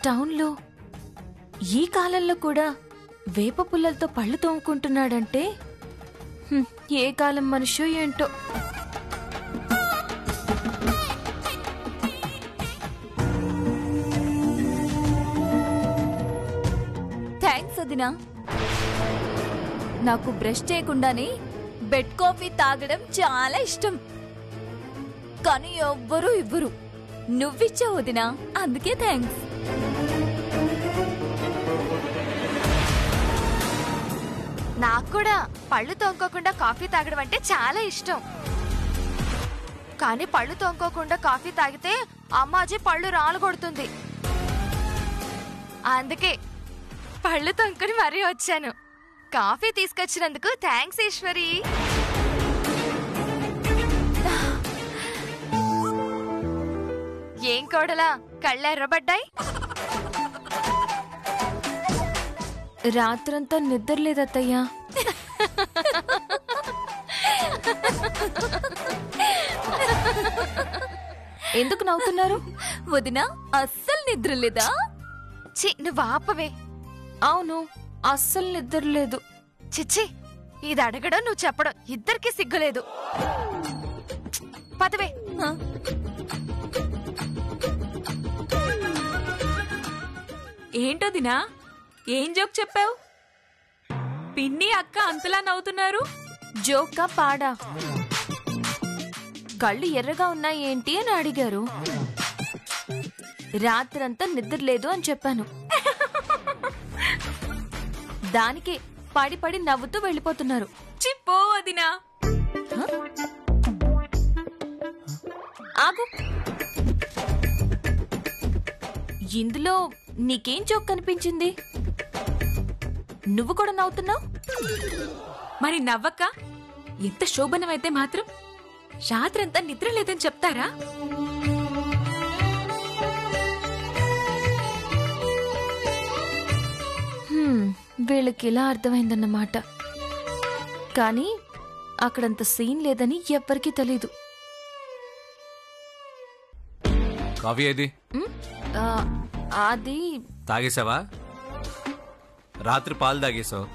టౌన్లో ఈ కాలంలో కూడా వేప పుల్లలతో పళ్ళు తోముకుంటున్నాడంటే ఏ కాలం మనిషో ఏంటో. థ్యాంక్స్ వదినా. నాకు బ్రష్ చేయకుండానే బెడ్ కాఫీ తాగడం చాలా ఇష్టం. కానీ ఎవ్వరూ ఇవ్వరు. నువ్విచ్చావు వదినా, అందుకే థ్యాంక్స్. నాకు కూడా పళ్ళు తోముకోకుండా కాఫీ తాగడం అంటే చాలా ఇష్టం. కానీ పళ్ళు తోముకోకుండా కాఫీ తాగితే అమ్మాజీ పళ్ళు రాలగొడుతుంది. అందుకే పళ్ళు తోముకొని మరీ వచ్చాను. కాఫీ తీసుకొచ్చినందుకు థ్యాంక్స్ ఈశ్వరి. ఏం కోడలా కళ్ళు ఎర్రబడ్డాయి? రాత్రంతా నిద్రలేదత్తయ్యా. ఎందుకు నవ్వుతున్నారు? వదినా అస్సలు నిద్ర లేదా? నువ్వు ఆపవే. అవును, అస్సలు నిద్రలేదు. చిచ్చి, ఇది అడగడం నువ్వు చెప్పడం ఇద్దరికి సిగ్గులేదు. పదవే. ఏంటోదినా, ఏం జోక్ చెప్పావు? పిన్ని అక్క అంతలా నవ్వుతున్నారు. జోకా పాడా? కళ్ళు ఎర్రగా ఉన్నాయేంటి అని అడిగారు. రాత్రంతా నిద్రలేదు అని చెప్పాను. దానికే పడి పడి నవ్వుతూ వెళ్ళిపోతున్నారు. చిప్పో వదినా. ఆగు. ఇందులో నీకేం జోక్ కనిపించింది? నువ్వు కూడా నవ్వుతున్నావు. మరి నవ్వక్క ఎంత శోభనమైతే మాత్రం రాత్రంతా నిద్ర లేదని చెప్తారా? వీళ్ళకి ఇలా అర్థమైందన్నమాట. కానీ అక్కడంత సీన్ లేదని ఎవ్వరికీ తెలీదు. కాఫీ ఏది? అది తాగేసావా? రాత్రి పాలు తాగేసావు,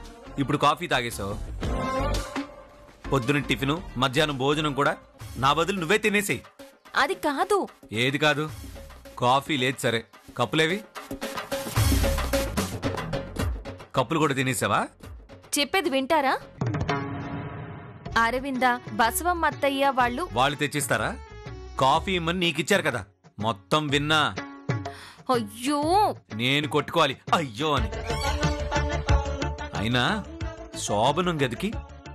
ఇప్పుడు కాఫీ తాగేసావు. పొద్దున టిఫిను, మధ్యాహ్నం భోజనం కూడా నా బదులు నువ్వే తినేసేయి. అది కాదు. ఏది కాదు? కాఫీ లేదు సరే, కప్పులేవి? కప్పులు కూడా తినేసావా? చెప్పేది వింటారా? అరవింద, బసవమ్మ అత్తయ్య వాళ్ళు తెచ్చిస్తారా? కాఫీ ఇమ్మని నీకిచ్చారు కదా, మొత్తం విన్నా. అయ్యో, నేను కొట్టుకోవాలి అయ్యో అని. అయినా శోభనం గదికి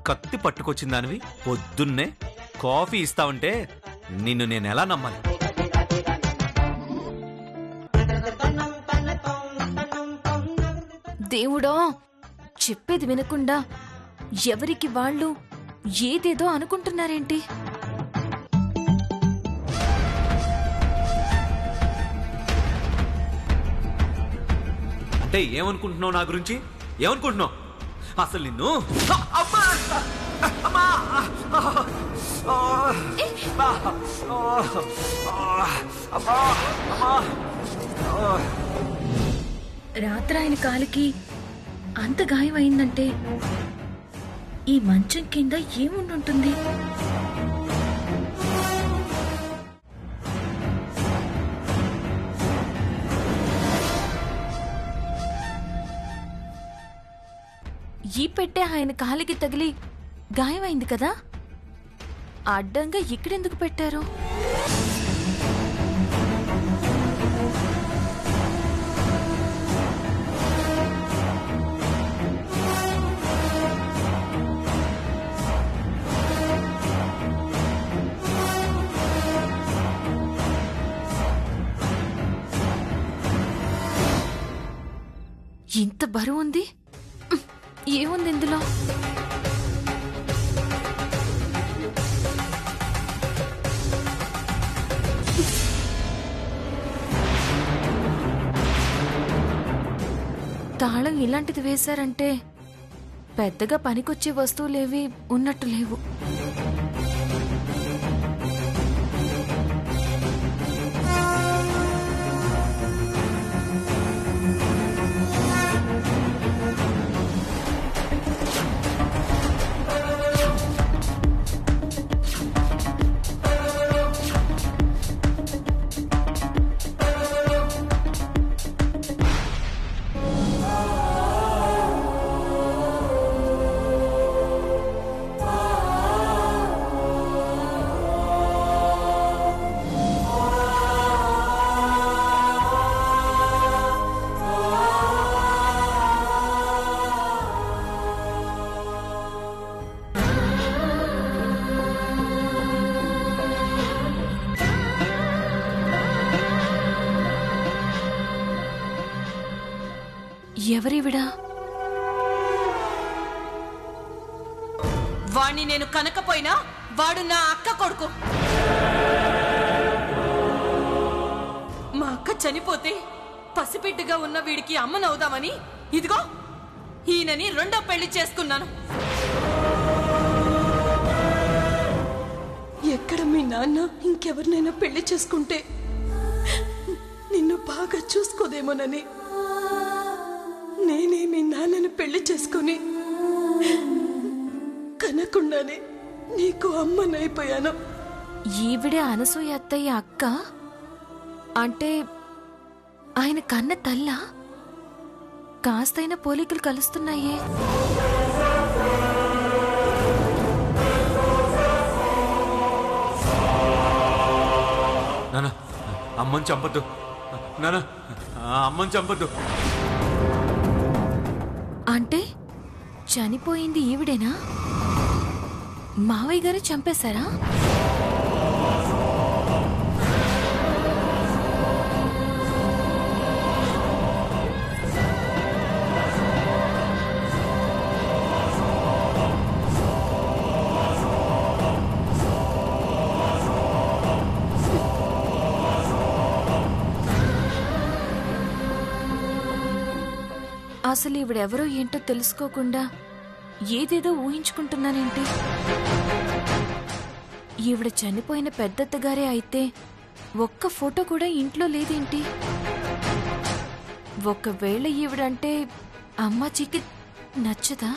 కత్తి పట్టుకొచ్చిన దానివి పొద్దున్నే కాఫీ ఇస్తావంటే నిన్ను నేనెలా నమ్మాలి? దేవుడా, చెప్పేది వినకుండా ఎవరికి వాళ్ళు ఏదేదో అనుకుంటున్నారేంటి? అంటే ఏమనుకుంటున్నావు నా గురించి? ఏమనుకుంటున్నావు అసలు నిన్ను? రాత్రి ఆయన కాలికి అంత గాయం అయిందంటే ఈ మంచం కింద ఏముండుంటుంది? ఈ పెట్టే ఆయన కాలికి తగిలి గాయమైంది కదా, అడ్డంగా ఇక్కడెందుకు పెట్టారు? ఇంత బరువు ఉంది. ఏముంది ఇందులో? తాళం ఇలాంటిది వేశారంటే పెద్దగా పనికొచ్చే వస్తువులేవి ఉన్నట్టు లేవు. ఎవరివిడా? వాణ్ణి నేను కనకపోయినా వాడు నా అక్క కొడుకు. మా అక్క చనిపోతే పసిబిడ్డగా ఉన్న వీడికి అమ్మనవుదామని ఇదిగో ఈయనని రెండో పెళ్లి చేసుకున్నాను. ఎక్కడ మీ నాన్న ఇంకెవరినైనా పెళ్లి చేసుకుంటే నిన్ను బాగా చూసుకోదేమోనని నేనే మీ నాన్నను పెళ్లి చేసుకుని కనకుండానే నీకు అమ్మనైపోయాను. ఈవిడే అనసూయ అత్తయ్య అక్క అంటే ఆయన కన్న తల్లా? కాస్తైన పోలికలు కలుస్తున్నాయే. నాన్న అమ్మని చంపద్దు, నాన్న అమ్మని చంపద్దు. అంటే చనిపోయింది ఈవిడేనా? మావయ్య గారు చంపేశారా? అసలు ఈవిడెవరో ఏంటో తెలుసుకోకుండా ఏదేదో ఊహించుకుంటున్నానేంటి? ఈవిడ చనిపోయిన పెద్దత్తగారే అయితే ఒక్క ఫోటో కూడా ఇంట్లో లేదేంటి? ఒకవేళ ఈవిడంటే అమ్మాజీకి నచ్చదా?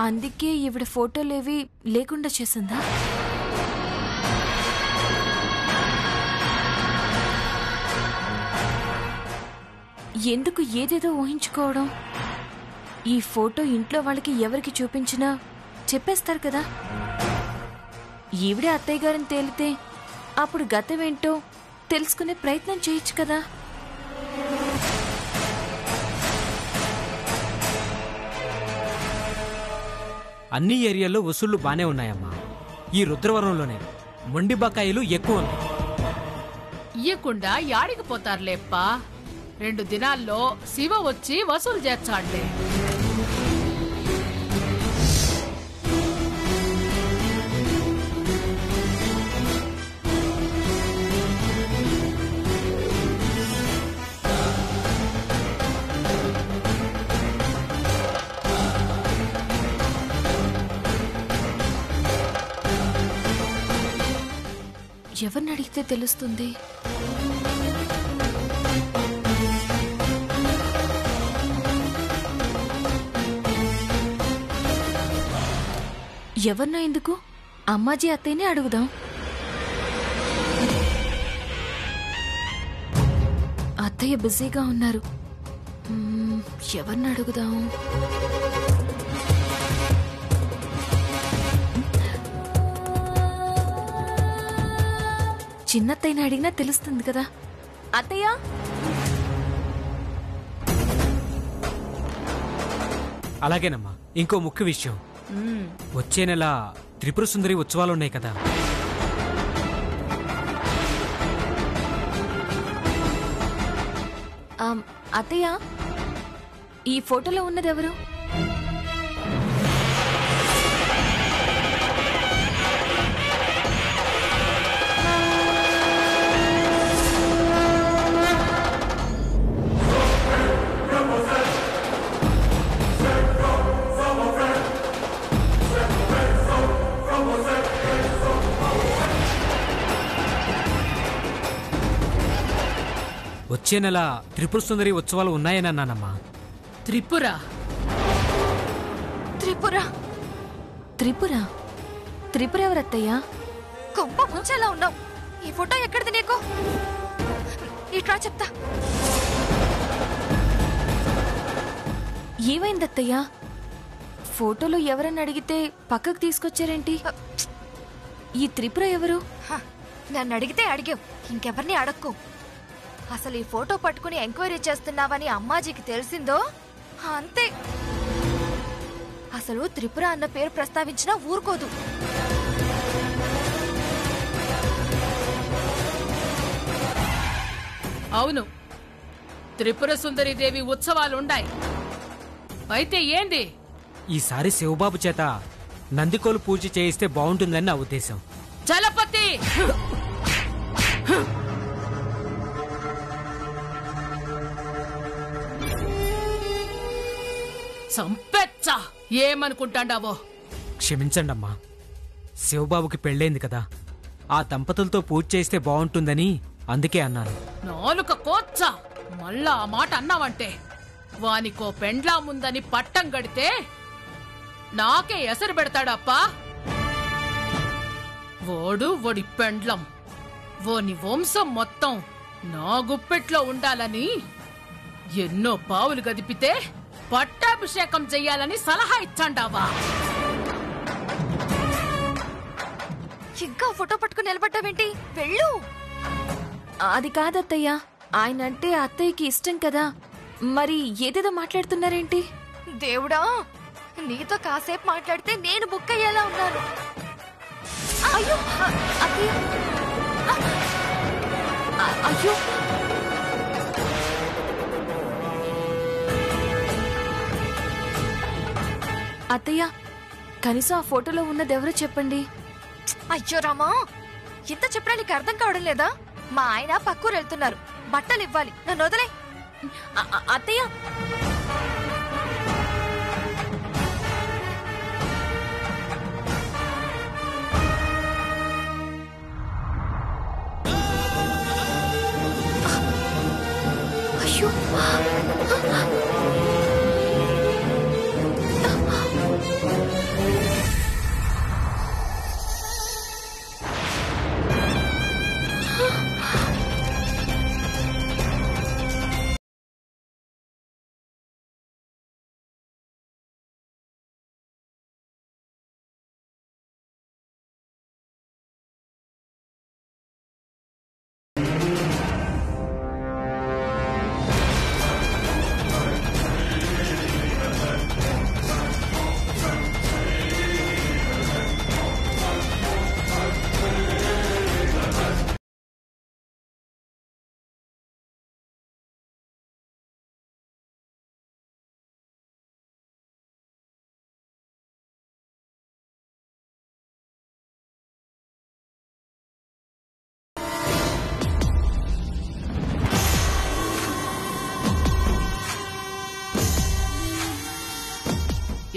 అందుకే ఈవిడ ఫోటోలేవి లేకుండా చేసిందా? ఎందుకు ఏదేదో ఊహించుకోవడం? ఈ ఫోటో ఇంట్లో వాళ్ళకి ఎవరికి చూపించినా చెప్పేస్తారు కదా. ఈవిడే అత్తయ్య గారిని తేలితే అప్పుడు గతమేంటో తెలుసుకునే ప్రయత్నం చేయొచ్చు కదా. అన్ని ఏరియాల్లో వసూళ్లు బానే ఉన్నాయమ్మా. ఈ రుద్రవరంలోనే మొండి బకాయిలు ఎక్కువ ఉన్నాయి. ఇయ్యకుండా యాడికి పోతారులేప్పా. 2 దినాల్లో శివ వచ్చి వసూలు చేర్చాడులే. ఎవరిని అడిగితే తెలుస్తుంది? ఎవరినో ఎందుకు, అమ్మాజీ అత్తయ్యనే అడుగుదాం. అత్తయ్య బిజీగా ఉన్నారు. ఎవరిని అడుగుదాం? చిన్నత్తయ్యని అడిగినా తెలుస్తుంది కదా. అత్తయ్య, అలాగేనమ్మా. ఇంకో ముఖ్య విషయం, వచ్చే నెల త్రిపుర సుందరి ఉత్సవాలున్నాయి కదా. అత్తయ్య, ఈ ఫోటోలో ఉన్నది ఎవరు? వచ్చే నెల త్రిపుర సుందరి ఉత్సవాలు ఉన్నాయని అన్నానమ్మా. త్రిపుర త్రిపుర త్రిపుర త్రిపుర ఎవరత్తయ్యా? కొంప ముంచేలా ఉన్నావు. ఈ ఫోటో ఎక్కడిది నీకు? ఇట్లా చెప్తా. ఏమైందత్తయ్యా? ఫోటోలో ఎవరని అడిగితే పక్కకు తీసుకొచ్చారేంటి? ఈ త్రిపుర ఎవరు? నన్ను అడిగితే అడిగావు, ఇంకెవరిని అడక్కు. అసలు ఈ ఫోటో పట్టుకుని ఎంక్వైరీ చేస్తున్నావని అమ్మాజీకి తెలిసిందో అంతే. అసలు త్రిపుర అన్న పేరు ప్రస్తావించినా ఊరుకోదు. అవును, త్రిపుర సుందరీదేవి ఉత్సవాలుండాయి. అయితే ఏంది? ఈసారి శివబాబు చేత నందికోలు పూజ చేయిస్తే బాగుంటుందని నా ఉద్దేశం. చలపతి సంపెచ్చా ఏమనుకుంటాండావో? క్షమించండమ్మా, శివబాబుకి పెళ్ళైంది కదా, ఆ దంపతులతో పూజ చేస్తే బాగుంటుందని అందుకే అన్నాను. నాలుక కోచ్చా మళ్ళా ఆ మాట అన్నావంటే వానికో పెండ్లా ముందని పట్టం గడితే నాకే ఎసరు పెడతాడప్పా. ఓడి పెండ్లం ఓని వంశం మొత్తం నా గుప్పెట్లో ఉండాలని ఎన్నో పావులు గదిపితే పట్టాభిషేకం చెయ్యాలని సలహా ఇచ్చాండావా? ఇంకా ఫోటో పట్టుకుని నిలబడ్డావేంటి? వెళ్ళు. అది కాదత్తయ్యా, ఆయన అంటే అత్తయ్యకి ఇష్టం కదా, మరి ఏదేదో మాట్లాడుతున్నారేంటి? దేవుడా, నీతో కాసేపు మాట్లాడితే నేను బుక్ అయ్యేలా ఉన్నాను. అయ్యో అత్తయ్య, అయ్యో అత్తయ్య, కనీసం ఆ ఫోటోలో ఉన్నదెవరో చెప్పండి. అయ్యో రామా, ఇంత చెప్పినా నీకు అర్థం కావడం లేదా? మా ఆయన పక్కూరు వెళ్తున్నారు, బట్టలు ఇవ్వాలి, నన్ను వదిలే. అత్తయ్య, అయ్యో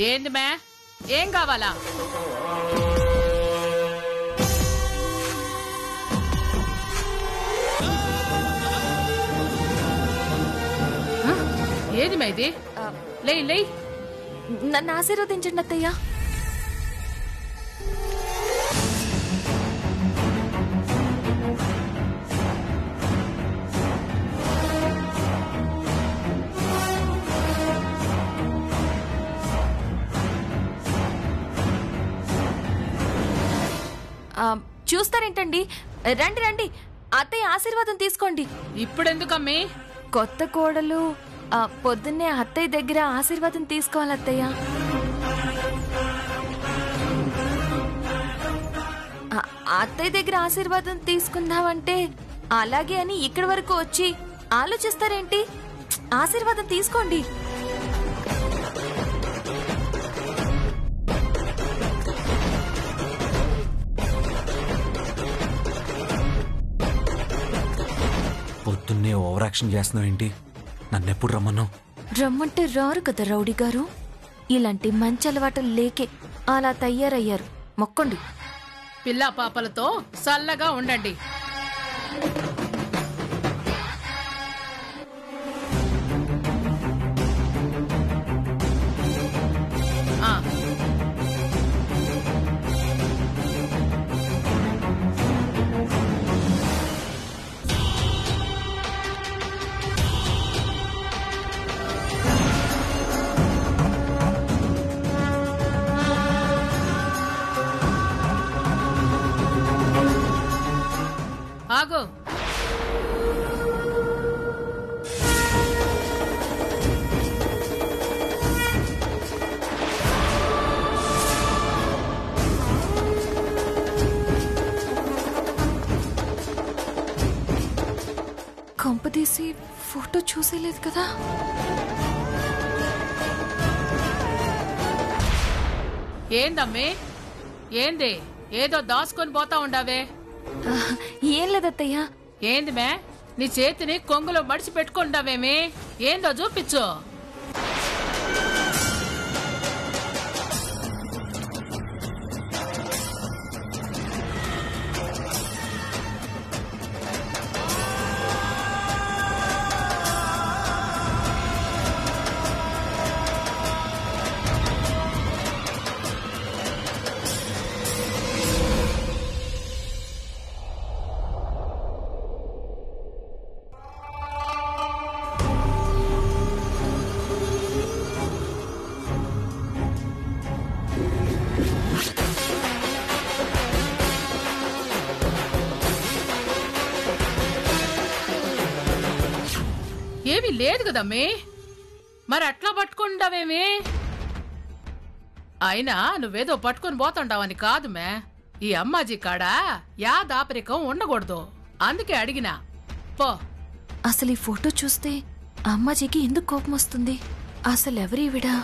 ఏంది మే, ఏం కావాలా? ఏది మే ఇది? లే నన్ను ఆశీర్వదించండి అత్తయ్య. చూస్తారేంటండి, రండి రండి, అత్తయ్య ఆశీర్వాదం తీసుకోండి. ఇప్పుడెందుకమ్మి? కొత్త కోడలు పొద్దున్నే అత్తయ్య దగ్గర ఆశీర్వాదం తీసుకోవాలి అత్తయ్య. అత్తయ్య దగ్గర ఆశీర్వాదం తీసుకుందామంటే అలాగే అని ఇక్కడి వరకు వచ్చి ఆలోచిస్తారేంటి? ఆశీర్వాదం తీసుకోండి. పొద్దున్నే ఓవర్ యాక్షన్ చేస్తున్నావు ఏంటి? నన్నెప్పుడు రమ్మన్నావు? రమ్మంటే రారు కదా రౌడీ గారు. ఇలాంటి మంచి అలవాటులు లేకే అలా తయారయ్యారు. మొక్కండి. పిల్లా పాపలతో సల్లగా ఉండండి. ఆగు. కొంపదీసి ఫోటో చూసేలేదు కదా? ఏందమ్మే? ఏంది ఏదో దాచుకొని పోతా ఉండావే? ఏం లేదత్తయ్యా. ఏంది మే నీ చేతిని కొంగులో మడిచి పెట్టుకుంటావేమి? ఏందో చూపించు. ఏమీ లేదు కదమ్మే, మరి అట్లా పట్టుకుంటావేమి? అయినా నువ్వేదో పట్టుకొని పోతుంటావని కాదు మే. ఈ అమ్మాజీ కాడ యా దాపరికం ఉండకూడదు, అందుకే అడిగినా. పో. అసలు ఈ ఫోటో చూస్తే అమ్మాజీకి ఎందుకు కోపం వస్తుంది? అసలు ఎవరివిడా?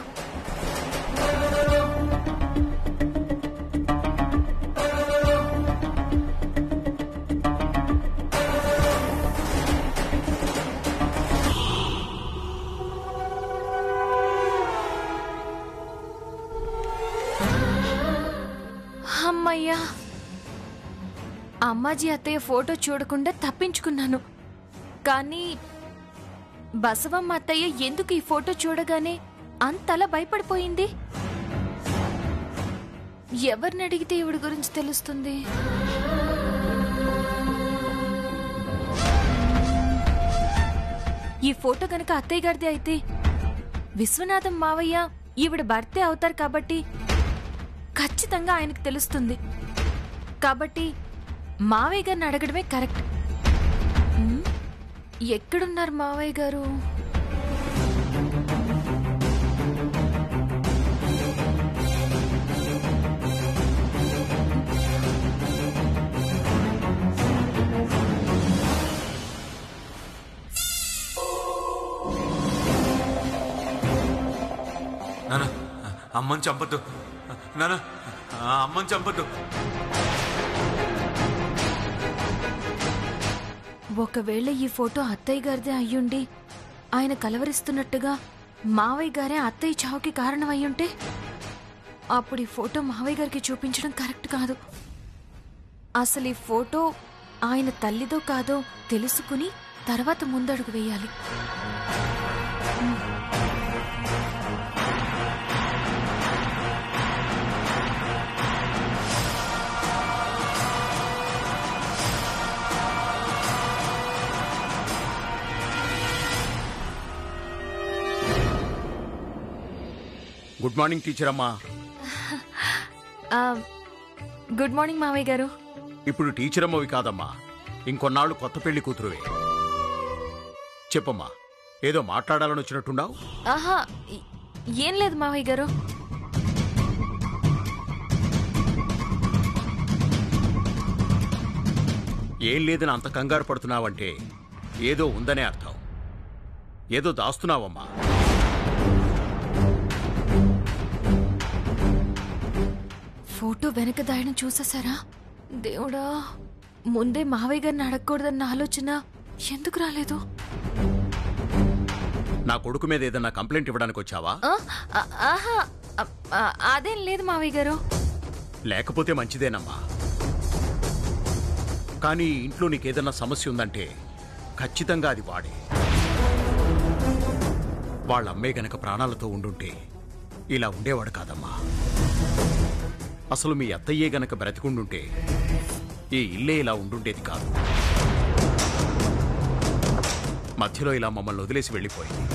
అమ్మయ్యా, అమ్మాజీ అత్తయ్య ఫోటో చూడకుండా తప్పించుకున్నాను. కానీ బసవమ్మ అత్తయ్య ఎందుకు ఈ ఫోటో చూడగానే అంతలా భయపడిపోయింది? ఎవరిని అడిగితే ఈవిడ గురించి తెలుస్తుంది? ఈ ఫోటో గనక అత్తయ్య గారిది అయితే విశ్వనాథం మావయ్య ఈవిడ భర్తే అవుతారు కాబట్టి ఖచ్చితంగా ఆయనకు తెలుస్తుంది. కాబట్టి మావయ్య గారిని అడగడమే కరెక్ట్. ఎక్కడున్నారు మావయ్య గారు? నాన్న, అమ్మని చంపద్దు నాన్న, అమ్మని చంపద్దు. ఒకవేళ ఈ ఫోటో అత్తయ్య గారిదే అయ్యుండి ఆయన కలవరిస్తున్నట్టుగా మావయ్య గారే అత్తయ్య చావుకి కారణం అయ్యుంటే అప్పుడు ఈ ఫోటో మావయ్య గారికి చూపించడం కరెక్ట్ కాదు. అసలు ఈ ఫోటో ఆయన తల్లిదో కాదో తెలుసుకుని తర్వాత ముందడుగు వేయాలి. గుడ్ మార్నింగ్ టీచర్ అమ్మా. గుడ్ మార్నింగ్ మావయ్య గారు. ఇప్పుడు టీచర్ అమ్మవి కాదమ్మా, ఇంకొన్నాళ్ళు కొత్త పెళ్లి కూతురువే. చెప్పమ్మా, ఏదో మాట్లాడాలని వచ్చినట్టున్నావు. ఆహా, ఏం లేదు మావయ్య గారు. ఏం లేదని అంత కంగారు పడుతున్నావంటే ఏదో ఉందనే అర్థం. ఏదో దాస్తున్నావమ్మా. ఫోటో వెనక దాయడం చూసేశారా? దేవుడా, ముందే మావయ్య గారిని అడగకూడదన్న ఆలోచన ఎందుకు రాలేదు? నా కొడుకు మీద ఏదన్నా కంప్లైంట్ ఇవ్వడానికి వచ్చావా? ఆహా, అదేం లేదు మావయ్య గారు. లేకపోతే మంచిదేనమ్మా. కానీ ఇంట్లో నీకేదన్నా సమస్య ఉందంటే ఖచ్చితంగా అది వాడే. వాళ్ళ అమ్మే గనక ప్రాణాలతో ఉండుంటే ఇలా ఉండేవాడు కాదమ్మా. అసలు మీ అత్తయ్యే గనక బ్రతికుండుంటే ఈ ఇల్లే ఇలా ఉండుండేది కాదు. మధ్యలో ఇలా మమ్మల్ని వదిలేసి వెళ్ళిపోయింది.